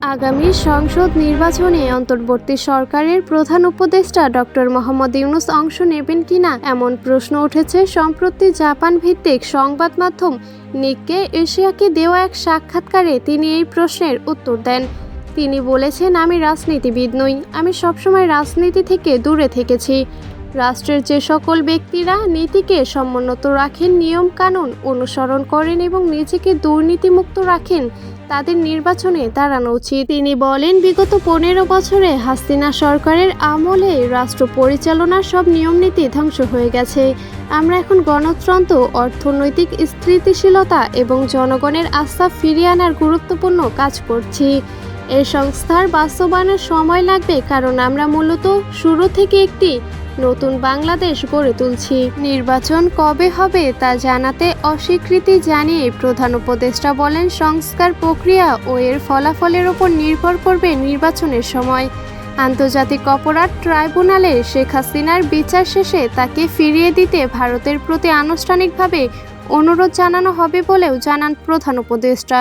আগামী সংসদ নির্বাচনে অন্তর্বর্তী সরকারের প্রধান উপদেষ্টা ডক্টর মোহাম্মদ ইউনূস অংশ নেবেন কিনা এমন প্রশ্ন উঠেছে সম্প্রতি জাপান ভিত্তিক সংবাদ মাধ্যম নিক্কে এশিয়াকে দেওয়া এক সাক্ষাৎকারে তিনি এই প্রশ্নের উত্তর দেন। তিনি বলেছেন, আমি রাজনীতিবিদ নই, আমি সবসময় রাজনীতি থেকে দূরে থেকেছি। রাষ্ট্রের যে সকল ব্যক্তিরা নীতিকে সমুন্নত রাখেন, নিয়ম কানুন অনুসরণ করেন এবং নিজেকে দুর্নীতিমুক্ত রাখেন, তাদের নির্বাচনে দাঁড়ানো উচিত। তিনি বলেন, বিগত 15 বছরে হাসিনা সরকারের আমলে রাষ্ট্র পরিচালনার সব নিয়মনীতি ধ্বংস হয়ে গেছে। আমরা এখন গণতন্ত্র, অর্থনৈতিক স্থিতিশীলতা এবং জনগণের আস্থা ফিরিয়ে আনার গুরুত্বপূর্ণ কাজ করছি। এই সংস্থার বাস্তবায়নের সময় লাগবে, কারণ আমরা মূলত শুরু থেকে একটি নতুন বাংলাদেশ গড়ে তুলছি। নির্বাচন কবে হবে তা জানাতে অস্বীকৃতি জানিয়ে প্রধান উপদেষ্টা বলেন, সংস্কার প্রক্রিয়া ও এর ফলাফলের উপর নির্ভর করবে নির্বাচনের সময়। আন্তর্জাতিক অপরাধ ট্রাইব্যুনালে শেখ হাসিনার বিচার শেষে তাকে ফিরিয়ে দিতে ভারতের প্রতি আনুষ্ঠানিকভাবে অনুরোধ জানানো হবে বলেও জানান প্রধান উপদেষ্টা।